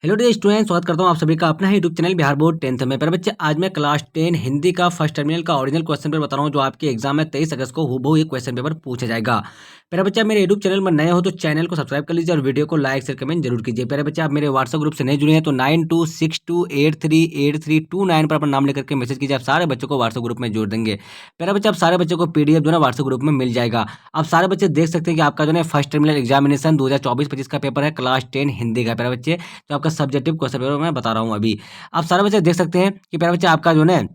Hello dear student, स्वागत करता हूँ आप सभी का अपना ही YouTube channel Bihar board 10th में। पर बच्चे आज मैं क्लास 10 हिंदी का फर्स्ट टर्मिनल का ओरिजिनल क्वेश्चन पेपर बता रहा हूँ जो आपके एग्जाम में 23 अगस्त को हूबहू ये क्वेश्चन पेपर पूछा जाएगा। प्यारे बच्चे, मेरे यूट्यूब चैनल में नए हो तो चैनल को सब्सक्राइब कर लीजिए और वीडियो को लाइक शेयर कमेंट जरूर कीजिए। प्यारे बच्चे, आप मेरे व्हाट्सएप ग्रुप से नहीं जुड़े हैं तो 9262838329 पर अपना नाम लेकर के मैसेज कीजिए। आप सारे बच्चों को व्हाट्सएप ग्रुप में जोड़ देंगे। प्यारे बच्चे, आप सारे बच्चों को पीडीएफ जो है व्हाट्सएप ग्रुप में मिल जाएगा। आप सारे बच्चे देख सकते हैं कि आपका जो है फर्स्ट टर्मिनल एग्जामिनेशन 2024-25 का पेपर है, क्लास 10 हिंदी का। प्यारे बच्चे, तो आपका सब्जेक्टिव क्वेश्चन पेपर मैं बता रहा हूँ अभी। आप सारे बच्चे देख सकते हैं कि प्यारे बच्चे आपका जो है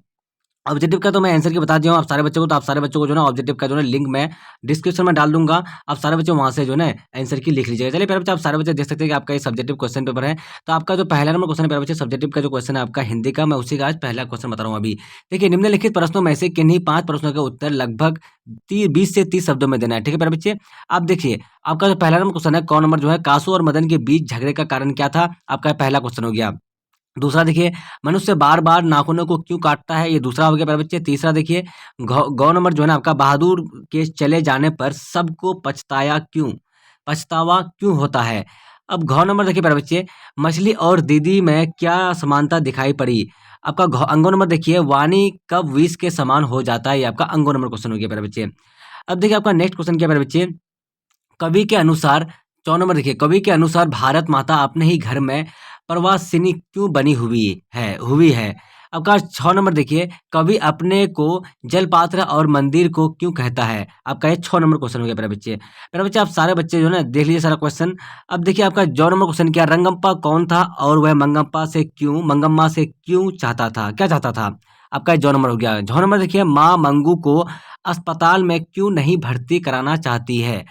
ऑब्जेक्टिव का तो मैं आंसर की बता दिया हूँ आप सारे बच्चों को। तो आप सारे बच्चों को जो है ऑब्जेक्टिव का जो है लिंक मैं डिस्क्रिप्शन में डाल दूंगा। आप सारे बच्चे वहां से जो है आंसर की लिख लीजिएगा। चलिए प्यारे बच्चे, आप सारे बच्चे देख सकते हैं कि आपका ये सब्जेक्टिव क्वेश्चन पेपर है। तो आपका जो पहला नंबर क्वेश्चन है प्यारे बच्चे, सब्जेक्टिव का जो क्वेश्चन है आपका हिंदी का, मैं उसी का आज पहला क्वेश्चन बता रहा हूँ अभी। देखिए, निम्नलिखित प्रश्नों में से किन्हीं 5 प्रश्नों के उत्तर लगभग 20 से 30 शब्दों में देना है। ठीक है प्यारे बच्चे, आप देखिए आपका जो पहला नंबर क्वेश्चन है, कौन नंबर जो है, कासू और मदन के बीच झगड़े का कारण क्या था। आपका पहला क्वेश्चन हो गया। दूसरा देखिए, मनुष्य बार बार नाखूनों को क्यों काटता है, ये दूसरा हो गया प्यारे बच्चे। तीसरा देखिए, गौ नंबर जो है ना आपका, बहादुर के चले जाने पर सबको पछतावा क्यों होता है। अब घ नंबर देखिए प्यारे बच्चे, मछली और दीदी में क्या समानता दिखाई पड़ी। आपका अंगो नंबर देखिए, वाणी कब विष के समान हो जाता है, ये आपका अंगो नंबर क्वेश्चन हो गया प्यारे बच्चे। अब देखिए आपका नेक्स्ट क्वेश्चन क्या प्यारे बच्चे, कवि के अनुसार, 4 नंबर देखिए, कवि के अनुसार भारत माता अपने ही घर में प्रवासिनी क्यों बनी हुई है। आपका 6 नंबर देखिए, कवि अपने को जलपात्र और मंदिर को क्यों कहता है। आपका ये 6 नंबर क्वेश्चन हो गया प्यारे बच्चे। प्यारे बच्चे, आप सारे बच्चे जो है ना देख लीजिए सारा क्वेश्चन। अब देखिए आपका 9 नंबर क्वेश्चन क्या, रंगम्पा कौन था और वह मंगम्मा से क्यों चाहता था, क्या चाहता था। आपका 9 नंबर हो गया। 6 नंबर देखिए, माँ मंगू को अस्पताल में क्यों नहीं भर्ती कराना चाहती है।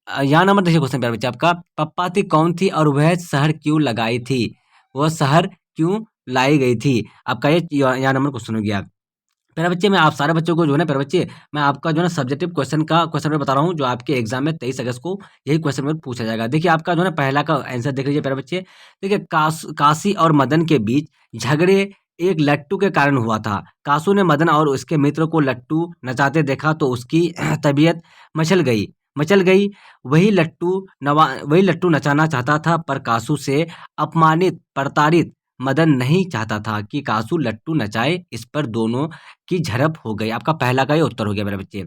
यहाँ नंबर देखिए क्वेश्चन प्यारे बच्चे आपका, पप्पाती कौन थी और वह शहर क्यों लगाई थी, वह शहर क्यों लाई गई थी। आपका ये यहाँ नंबर क्वेश्चन हो गया। प्यारे बच्चे, मैं आप सारे बच्चों को जो है ना प्यारे बच्चे, मैं आपका जो है ना सब्जेक्टिव क्वेश्चन का क्वेश्चन पेपर बता रहा हूँ जो आपके एग्जाम में 23 अगस्त को यही क्वेश्चन पेपर पूछा जाएगा। देखिए आपका जो है ना पहला का आंसर देख लीजिए प्यारे बच्चे। देखिए, काशी और मदन के बीच झगड़े एक लट्टू के कारण हुआ था। कासू ने मदन और उसके मित्र को लट्टू नचाते देखा तो उसकी तबीयत मचल गई। वही लट्टू नचाना चाहता था, पर कासू से अपमानित प्रताड़ित मदन नहीं चाहता था कि कासू लट्टू नचाए। इस पर दोनों की झड़प हो गई। आपका पहला का ये उत्तर हो गया मेरे बच्चे।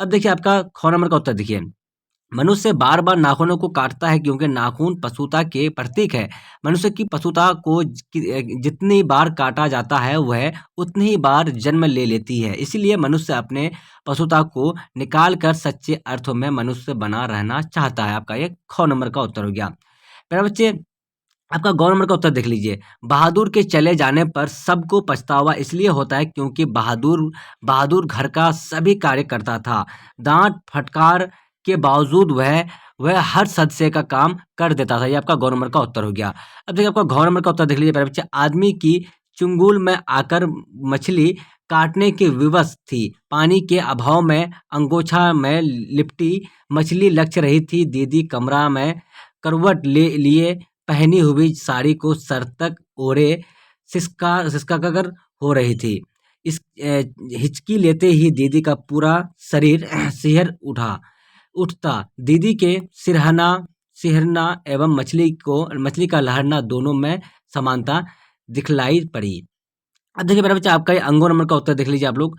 अब देखिए आपका ख नंबर का उत्तर देखिए, मनुष्य बार बार नाखूनों को काटता है क्योंकि नाखून पशुता के प्रतीक है। मनुष्य की पशुता को जितनी बार काटा जाता है वह उतनी ही बार जन्म ले लेती है। इसीलिए मनुष्य अपने पशुता को निकाल कर सच्चे अर्थों में मनुष्य बना रहना चाहता है। आपका ये ख नंबर का उत्तर हो गया। मेरे बच्चे, आपका गौ नंबर का उत्तर देख लीजिए, बहादुर के चले जाने पर सबको पछतावा इसलिए होता है क्योंकि बहादुर घर का सभी कार्य करता था। डांट फटकार के बावजूद वह हर सदस्य का काम कर देता था। ये आपका गौ नंबर का उत्तर हो गया। अब देखिए आपका घ नंबर का उत्तर देख लीजिए प्यारे बच्चे, आदमी की चुंगुल में आकर मछली काटने की विवश थी। पानी के अभाव में अंगोछा में लिपटी मछली लग रही थी। दीदी कमरा में करवट ले लिए पहनी हुई साड़ी को सर तक ओढ़े सिसकाकर हो रही थी। हिचकी लेते ही दीदी का पूरा शरीर सिहर उठता। दीदी के सिहरना एवं मछली का लहरना दोनों में समानता दिखलाई पड़ी। अब देखिए मेरा बच्चा, आपका ये अंगों नंबर का उत्तर देख लीजिए आप लोग।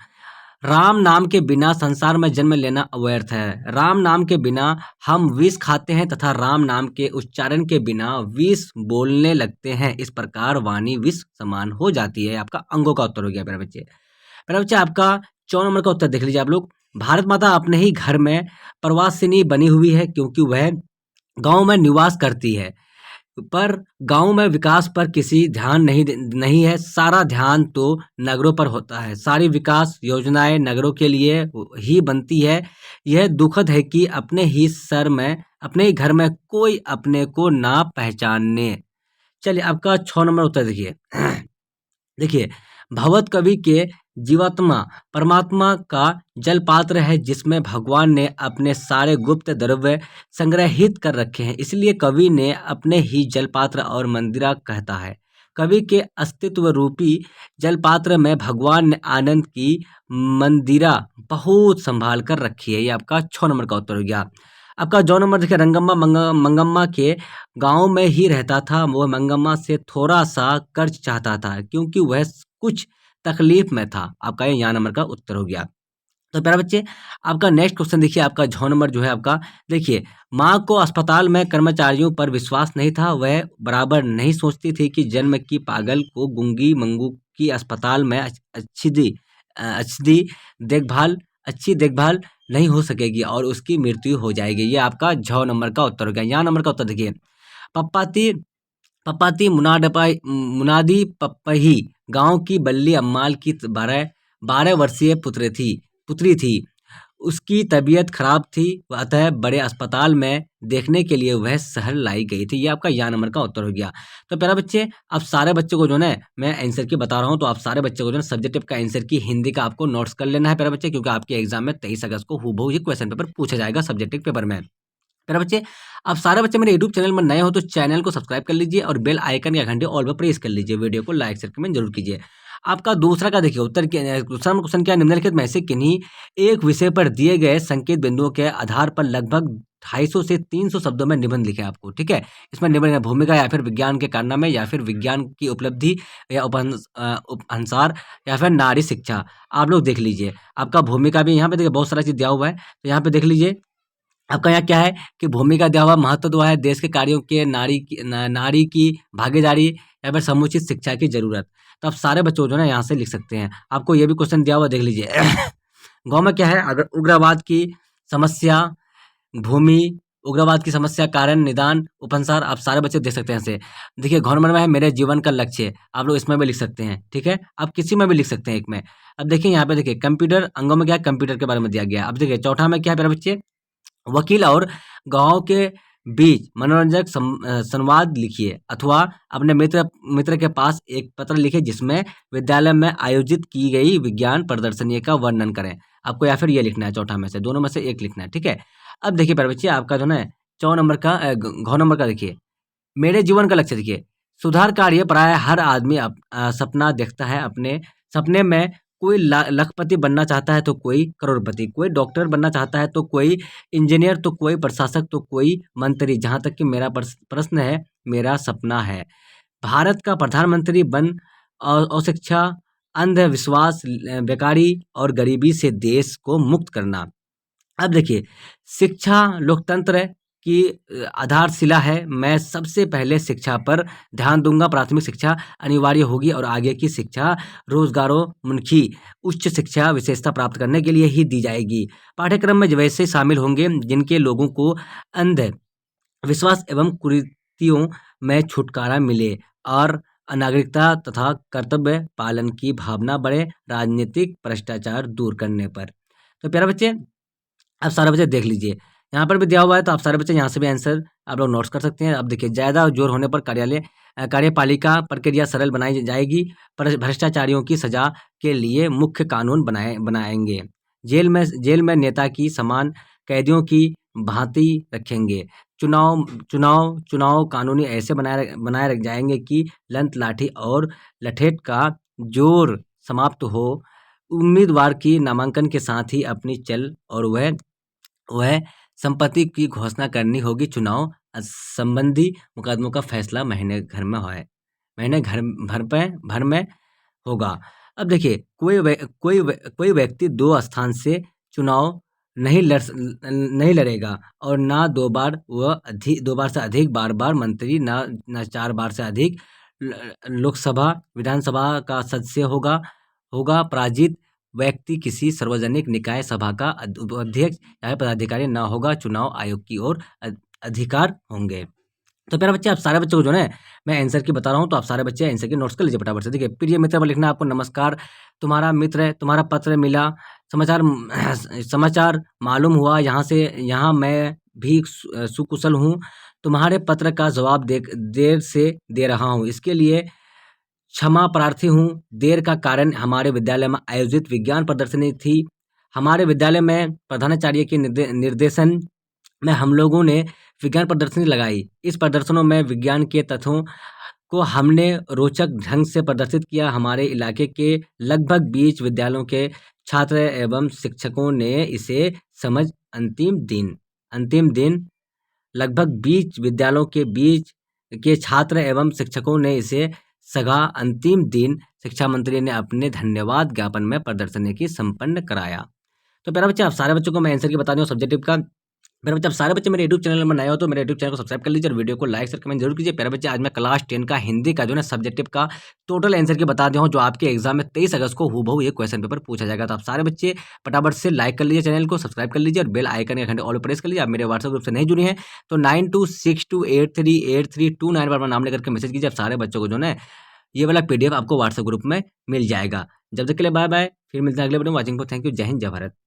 राम नाम के बिना संसार में जन्म लेना व्यर्थ है। राम नाम के बिना हम विष खाते हैं तथा राम नाम के उच्चारण के बिना विष बोलने लगते हैं। इस प्रकार वाणी विष समान हो जाती है। आपका अंगों का उत्तर हो गया मेरे बच्चे। मेरा बच्चा, आपका 4 नंबर का उत्तर देख लीजिए आप लोग। भारत माता अपने ही घर में प्रवासिनी बनी हुई है क्योंकि वह गांव में निवास करती है, पर गांव में विकास पर किसी ध्यान नहीं है। सारा ध्यान तो नगरों पर होता है। सारी विकास योजनाएं नगरों के लिए ही बनती है। यह दुखद है कि अपने ही घर में कोई अपने को ना पहचानने। चलिए आपका 6 नंबर उत्तर देखिए। देखिए, भगवत कवि के जीवात्मा परमात्मा का जल पात्र है जिसमें भगवान ने अपने सारे गुप्त द्रव्य संग्रहित कर रखे हैं। इसलिए कवि ने अपने ही जल पात्र और मंदिरा कहता है। कवि के अस्तित्व रूपी जल पात्र में भगवान ने आनंद की मंदिरा बहुत संभाल कर रखी है। ये आपका 6 नंबर का उत्तर हो गया। आपका 2 नंबर देखिए रंगम्मा मंगम्मा के गाँव में ही रहता था। वो मंगम्मा से थोड़ा-सा कर्ज चाहता था क्योंकि वह कुछ तकलीफ में था। आपका ये यहाँ नंबर का उत्तर हो गया। तो प्यारे बच्चे, आपका नेक्स्ट क्वेश्चन देखिए, आपका झ नंबर जो है आपका, देखिए, माँ को अस्पताल में कर्मचारियों पर विश्वास नहीं था। वह बराबर नहीं सोचती थी कि जन्म की पागल को गूंगी मंगू की अस्पताल में अच्छी देखभाल अच्छी देखभाल नहीं हो सकेगी और उसकी मृत्यु हो जाएगी। ये आपका झ नंबर का उत्तर हो गया। यहाँ नंबर का उत्तर देखिए, पप्पाती पप्पाती मुनादी पप्पही गांव की बल्ली अम्माल की 12 वर्षीय पुत्री थी। उसकी तबीयत खराब थी, अतः बड़े अस्पताल में देखने के लिए वह शहर लाई गई थी। ये आपका या नंबर का उत्तर हो गया। तो प्यारे बच्चे, आप सारे बच्चों को जो है मैं आंसर की बता रहा हूँ, तो आप सारे बच्चों को जो है सब्जेक्टिव का आंसर की हिंदी का आपको नोट्स कर लेना है प्यारे बच्चे, क्योंकि आपके एग्जाम में 23 अगस्त को हूबहू ये क्वेश्चन पेपर पूछा जाएगा सब्जेक्टिव पेपर में। प्यारे बच्चे, आप सारे बच्चे मेरे यूट्यूब चैनल में नए हो तो चैनल को सब्सक्राइब कर लीजिए और बेल आइकन या घंटे ऑल पर प्रेस कर लीजिए। वीडियो को लाइक शेयर कमेंट जरूर कीजिए। आपका दूसरा का देखिए उत्तर, दूसरा क्वेश्चन क्या, निम्नलिखित में से किन्हीं एक विषय पर दिए गए संकेत बिंदुओं के आधार पर लगभग 250 से 300 शब्दों में निबंध लिखे आपको, ठीक है। इसमें निबंध भूमिका या फिर विज्ञान के कारनामे या फिर विज्ञान की उपलब्धि या उपहंसार या फिर नारी शिक्षा। आप लोग देख लीजिए, आपका भूमिका भी यहाँ पे देखिए बहुत सारा चीज दिया हुआ है, तो यहाँ पे देख लीजिए आपका यहाँ क्या है कि भूमिका दिया हुआ महत्व दिया है, देश के कार्यों के नारी की भागीदारी या फिर समुचित शिक्षा की जरूरत। तो आप सारे बच्चों जो है यहाँ से लिख सकते हैं। आपको ये भी क्वेश्चन दिया हुआ देख लीजिए गांव में क्या है, अगर उग्रवाद की समस्या, भूमि, उग्रवाद की समस्या, कारण, निदान, उपसंहार, आप सारे बच्चे देख सकते हैं ऐसे। देखिए गवर्नमेंट में है मेरे जीवन का लक्ष्य, आप लोग इसमें भी लिख सकते हैं, ठीक है। आप किसी में भी लिख सकते हैं एक में। अब देखिए यहाँ पे देखिए कंप्यूटर अंगों में क्या है, कंप्यूटर के बारे में दिया गया है। अब देखिए चौथा में क्या है मेरे बच्चे, वकील और गांव के बीच मनोरंजक संवाद लिखिए अथवा अपने मित्र के पास एक पत्र लिखिए जिसमें विद्यालय में आयोजित की गई विज्ञान प्रदर्शनी का वर्णन करें। आपको या फिर ये लिखना है, चौथा में से दोनों में से एक लिखना है, ठीक है। अब देखिए प्यारे बच्चे, आपका जो है 4 नंबर का घ नंबर का देखिए, मेरे जीवन का लक्ष्य देखिए, सुधार कार्य प्राय हर आदमी सपना देखता है। अपने सपने में कोई लखपति बनना चाहता है तो कोई करोड़पति, कोई डॉक्टर बनना चाहता है तो कोई इंजीनियर, तो कोई प्रशासक, तो कोई मंत्री। जहाँ तक कि मेरा प्रश्न है, मेरा सपना है भारत का प्रधानमंत्री बन और अशिक्षा, अंधविश्वास, बेकारी और गरीबी से देश को मुक्त करना। अब देखिए, शिक्षा लोकतंत्र की आधारशिला है। मैं सबसे पहले शिक्षा पर ध्यान दूंगा। प्राथमिक शिक्षा अनिवार्य होगी और आगे की शिक्षा रोजगारोन्मुखी उच्च शिक्षा विशेषता प्राप्त करने के लिए ही दी जाएगी। पाठ्यक्रम में वैसे शामिल होंगे जिनके लोगों को अंध विश्वास एवं कुरीतियों में छुटकारा मिले और नागरिकता तथा कर्तव्य पालन की भावना बढ़े, राजनीतिक भ्रष्टाचार दूर करने पर। तो प्यारे बच्चे, आप सारे बच्चे देख लीजिए, यहाँ पर भी दिया हुआ है, तो आप सारे बच्चे यहाँ से भी आंसर आप लोग नोट्स कर सकते हैं। अब देखिए, ज़्यादा जोर होने पर कार्यपालिका प्रक्रिया सरल बनाई जाएगी। भ्रष्टाचारियों की सजा के लिए मुख्य कानून बनाएंगे। जेल में नेता की समान कैदियों की भांति रखेंगे। चुनाव कानूनी ऐसे बनाए रख जाएंगे कि लंत लाठी और लठेट का जोर समाप्त हो। उम्मीदवार की नामांकन के साथ ही अपनी चल और वह संपत्ति की घोषणा करनी होगी। चुनाव संबंधी मुकदमों का फैसला महीने भर में होगा। अब देखिए, कोई व्यक्ति 2 स्थान से चुनाव नहीं लड़ेगा और ना 2 बार से अधिक बार मंत्री, ना 4 बार से अधिक लोकसभा विधानसभा का सदस्य होगा। पराजित व्यक्ति किसी सार्वजनिक निकाय सभा का उपाध्यक्ष या पदाधिकारी न होगा। चुनाव आयोग की ओर अधिकार होंगे। तो प्यारे बच्चे, आप सारे बच्चों को जो है मैं आंसर की बता रहा हूँ, तो आप सारे बच्चे आंसर की नोट्स कर लीजिए फटाफट से। देखिए, प्रिय मित्र पर लिखना है आपको, नमस्कार, तुम्हारा मित्र, तुम्हारा पत्र मिला, समाचार मालूम हुआ, यहाँ मैं भी सुकुशल हूँ। तुम्हारे पत्र का जवाब देर से दे रहा हूँ, इसके लिए क्षमा प्रार्थी हूँ। देर का कारण हमारे विद्यालय में आयोजित विज्ञान प्रदर्शनी थी। हमारे विद्यालय में प्रधानाचार्य के निर्देशन में हम लोगों ने विज्ञान प्रदर्शनी लगाई। इस प्रदर्शनों में विज्ञान के तथ्यों को हमने रोचक ढंग से प्रदर्शित किया। हमारे इलाके के लगभग 20 विद्यालयों के छात्र एवं शिक्षकों ने इसे समझ अंतिम दिन अंतिम दिन लगभग 20 विद्यालयों के बीच के छात्र एवं शिक्षकों ने इसे सघा। अंतिम दिन शिक्षा मंत्री ने अपने धन्यवाद ज्ञापन में प्रदर्शनी की संपन्न कराया। तो प्यारे बच्चे, आप सारे बच्चों को मैं आंसर की बता दूं सब्जेक्टिव का। प्यारे बच्चे, आप सारे बच्चे मेरे यूट्यूब चैनल में नए हो तो मेरे यूट्यूब चैनल को सब्सक्राइब कर लीजिए और वीडियो को लाइक शेयर कमेंट जरूर कीजिए। प्यारे बच्चे, आज मैं क्लास 10 का हिंदी का जो है सब्जेक्टिव का टोटल आंसर की बता दिया हूँ, जो आपके एग्जाम में 23 अगस्त को हूबहू ये क्वेश्चन पेपर पूछा जाएगा। तो आप सारे बच्चे फटाफट से लाइक कर लीजिए, चैनल को सब्सक्राइब कर लीजिए और बेल आइकन के घंटे ऑल प्रेस कर लीजिए। आप मेरे व्हाट्सएप ग्रुप से नहीं जुड़े हैं तो 9262838329 पर नाम लेकर के मैसेज कीजिए। आप सारे बच्चों को जो है ये वाला PDF आपको व्हाट्सएप ग्रुप में मिल जाएगा। जब तक के लिए बाय बाय, फिर मिलते हैं अगले वीडियो में। वॉचिंग को थैंक यू। जय हिंद, जय भारत।